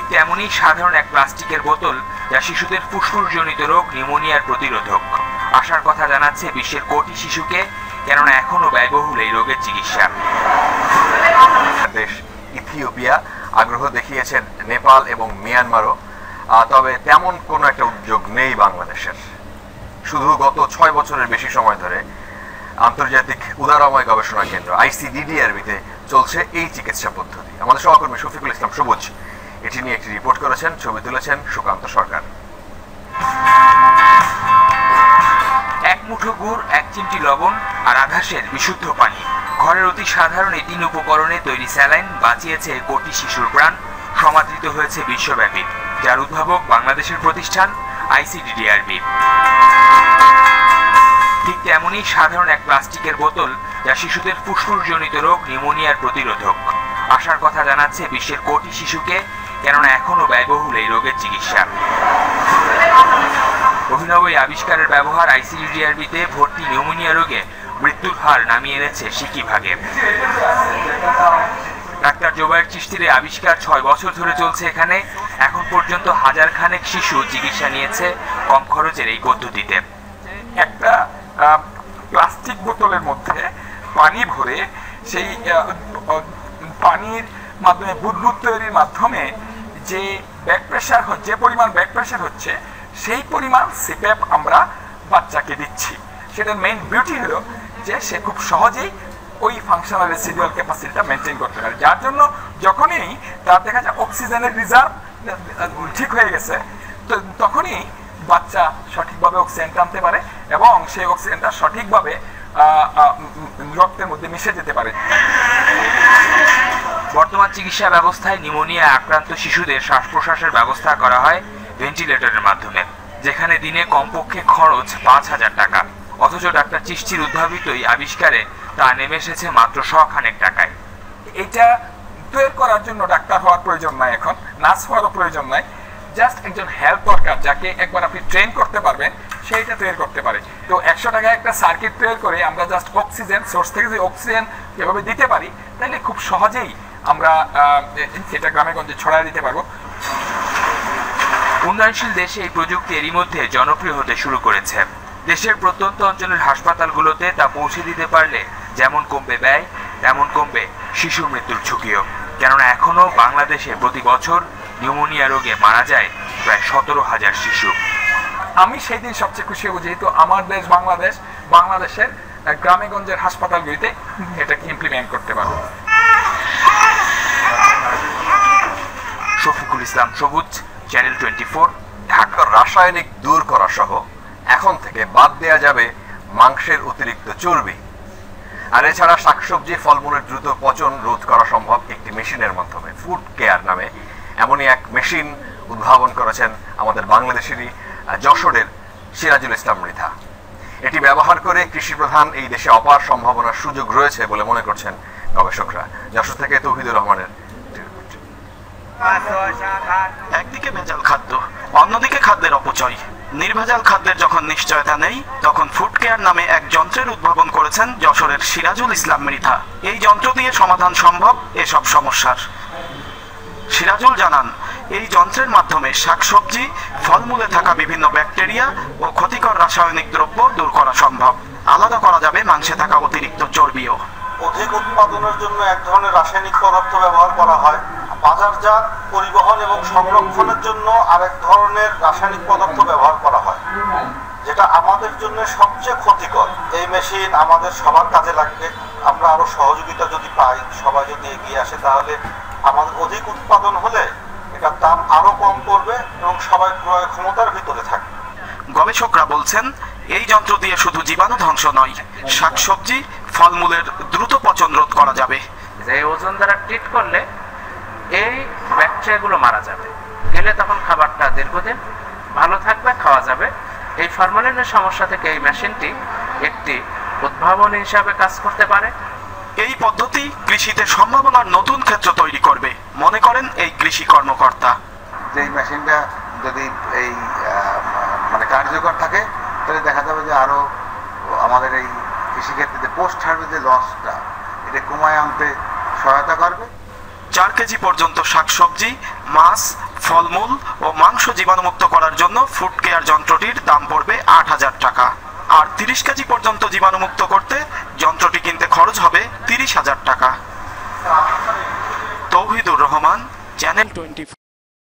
ঠিক তেমনই সাধারণ এক প্লাস্টিকের বোতল, যা শিশুদের ফুসফুসজনিত রোগ নিউমোনিয়ার প্রতিরোধক। আশার কথা জানাচ্ছে বিশ্বের কোটি শিশুকে, কেননা এখনো ব্যয়বহুল এই রোগের চিকিৎসা। দেশ ইথিওপিয়া আগ্রহ দেখিয়েছেন, নেপাল এবং মিয়ানমারও, তবে তেমন কোনো একটা উদ্যোগ নেই বাংলাদেশের। শুধু গত 6 বছরের বেশি সময় ধরে আন্তর্জাতিক উদারময় গবেষণা কেন্দ্র ICDDRB-তে চলছে এই চিকিৎসা পদ্ধতি। আমাদের সহকর্মী শফিকুল ইসলাম সবুজ এটি নিয়ে একটি রিপোর্ট করেছেন, ছবি তুলেছেন সুকান্ত সরকার। এক মুঠো গুড়, 1 চিমটি লবণ আর আধাসের বিশুদ্ধ পানি, ঘরের অতি সাধারণ এই 3 উপকরণে তৈরি স্যালাইন বাঁচিয়েছে কোটি শিশুর প্রাণ, সমাদৃত হয়েছে বিশ্বব্যাপী, যার উদ্ভাবক বাংলাদেশের প্রতিষ্ঠান ICDDRB। ঠিক তেমনই সাধারণ এক প্লাস্টিকের বোতল, যা শিশুদের ফুসফুসজনিত রোগ নিউমোনিয়ার প্রতিরোধক। আশার কথা জানাচ্ছে বিশ্বের কোটি শিশুকে, কেননা এখনো ব্যয়বহুল এই রোগের চিকিৎসা। অভিনব এই আবিষ্কারের ব্যবহার ICDDRB-তে ভর্তি নিউমোনিয়া রোগে মৃত্যুর হার নামিয়ে এনেছে সিকিভাগে। ডাক্তার জোবায়ের চিশতির আবিষ্কার 6 বছর ধরে চলছে এখানে। এখন পর্যন্ত 1000 খানেক শিশু চিকিৎসা নিয়েছে কম খরচের এই পদ্ধতিতে। একটা প্লাস্টিক বোতলের মধ্যে পানি ভরে সেই পানির মাধ্যমে বুদবুদ তৈরির মাধ্যমে যে পরিমাণ ব্যাক প্রেশার হচ্ছে, সেই পরিমাণ সিপ্যাপ আমরা বাচ্চাকে দিচ্ছি। সেটার মেইন বিউটি হলো যে সে খুব সহজেই ওই ফাংশনাল রেসিডুয়াল ক্যাপাসিটিটা মেনটেন করতে পারে, যার জন্য যখনই তার দেখা যায় অক্সিজেনের রিজার্ভ ঠিক হয়ে গেছে, তো তখনই বাচ্চা সঠিকভাবে অক্সিজেন টানতে পারে এবং সেই অক্সিজেনটা সঠিকভাবে রক্তের মধ্যে মিশে যেতে পারে। বর্তমান চিকিৎসা ব্যবস্থায় নিউমোনিয়া আক্রান্ত শিশুদের শ্বাস প্রশ্বাসের ব্যবস্থা করা হয় ভেন্টিলেটরের মাধ্যমে, যেখানে দিনে কমপক্ষে খরচ 5000 টাকা। অথচ ডাক্তার চিশতির উদ্ভাবিত এই আবিষ্কারে তা নেমে এসেছে মাত্র 100 খানেক টাকায়। এটা তৈরি করার জন্য ডাক্তার হওয়ার প্রয়োজন নাই, এখন নার্স হওয়ারও প্রয়োজন নাই, জাস্ট একজন হেল্প দরকার যাকে একবার আপনি ট্রেন করতে পারবেন, সেইটা তৈরি করতে পারে। তো 100 টাকায় একটা সার্কিট তৈরি করে আমরা জাস্ট অক্সিজেন সোর্স থেকে যে অক্সিজেন যেভাবে দিতে পারি, তাহলে খুব সহজেই আমরা এটা গ্রামে গঞ্জে ছড়ায় দিতে পারবো। উন্নয়নশীল দেশে এই প্রযুক্তি এরই মধ্যে জনপ্রিয় হতে শুরু করেছে। দেশের প্রত্যন্ত অঞ্চলের হাসপাতালগুলোতে তা পৌঁছে দিতে পারলে যেমন কমবে ব্যয়, তেমন কমবে শিশু মৃত্যুর ঝুঁকিও। কেননা এখনো বাংলাদেশে প্রতি বছর নিউমোনিয়া রোগে মারা যায় প্রায় 17,000 শিশু। আমি সেই দিন সবচেয়ে খুশি হব যেহেতু আমার দেশ বাংলাদেশের গ্রামে গঞ্জের হাসপাতালগুলিতে এটাকে ইমপ্লিমেন্ট করতে পারবো। শফিকুল ইসলাম সবুজ, চ্যানেল 24, ঢাকা। রাসায়নিক দূর করা সহ এখন থেকে বাদ দেয়া যাবে মাংসের অতিরিক্ত চর্বি। আর এছাড়া শাকসবজি ফলমূলের দ্রুত পচন রোধ করা সম্ভব একটি মেশিনের মাধ্যমে। ফুড কেয়ার নামে এমনই এক মেশিন উদ্ভাবন করেছেন আমাদের বাংলাদেশেরই যশোরের সিরাজুল ইসলাম মৃধা। এটি ব্যবহার করে কৃষি প্রধান এই দেশে অপার সম্ভাবনার সুযোগ রয়েছে বলে মনে করছেন গবেষকরা। যশোর থেকে তৌহিদুর রহমানের। একদিকে ভেজাল খাদ্য, অন্যদিকে খাদ্যের অপচয়। নির্ভেজাল খাদ্যের যখন নিশ্চয়তা নেই, তখন ফুড কেয়ার নামে এক যন্ত্রের উদ্ভাবন করেছেন যশোরের সিরাজুল ইসলাম মৃধা। এই যন্ত্র দিয়ে সমাধান সম্ভব এসব সমস্যার। সিরাজুল জানান, এই যন্ত্রের মাধ্যমে শাকসবজি ফলমূলে থাকা বিভিন্ন ব্যাকটেরিয়া ও ক্ষতিকর রাসায়নিক দ্রব্য দূর করা সম্ভব। আলাদা করা যাবে মাংসে থাকা অতিরিক্ত চর্বিও। অধিক উৎপাদনের জন্য এক ধরনের রাসায়নিক পদার্থ ব্যবহার করা হয়, বাজারজাত, পরিবহন এবং সংরক্ষণের জন্য আরেক ধরনের রাসায়নিক পদার্থ ব্যবহার করা হয়, যেটা আমাদের জন্য সবচেয়ে ক্ষতিকর। এই মেশিন আমাদের সবার কাজে লাগবে। আমরা আরো সহযোগিতা যদি পাই, সবাই যদি এগিয়ে আসে, তাহলে আমাদের অধিক উৎপাদন হলে এটার দাম আরো কম পড়বে এবং সবাই ক্রয় ক্ষমতার ভিতরে থাকবে। গবেষকরা বলছেন, এই যন্ত্র দিয়ে শুধু জীবাণু ধ্বংস নয়, শাকসবজি ফলমূলের দ্রুত পচন রোধ করা যাবে। যে ওজন দ্বারা ট্রিট করলে এই ব্যাকটেরিয়াগুলো মারা যাবে, গেলে তখন খাবারটা দীর্ঘদিন ভালো থাকবে, খাওয়া যাবে। এই ফরমালিনের সমস্যা থেকে এই মেশিনটি একটি উদ্ভাবন হিসাবে কাজ করতে পারে। এই পদ্ধতি কৃষিতে সম্ভাবনার নতুন ক্ষেত্র তৈরি করবে মনে করেন এই কৃষি কর্মকর্তা। যে মেশিনটা যদি এই মানে কার্যকর থাকে, তাহলে দেখা যাবে যে আরো আমাদের এই কৃষিক্ষেত্রে যে পোস্ট হারভেস্ট যে লসটা, এটা কমায় আনতে সহায়তা করবে। 4 কেজি পর্যন্ত শাকসবজি, মাছ, ফলমূল ও মাংস জীবাণুমুক্ত করার জন্য ফুড কেয়ার যন্ত্রটির দাম পড়বে ৮,০০০ টাকা। আর ৩০ কেজি পর্যন্ত জীবাণুমুক্ত করতে যন্ত্রটি কিনতে খরচ হবে ৩০,০০০ টাকা। তৌহিদুর রহমান, চ্যানেল 24।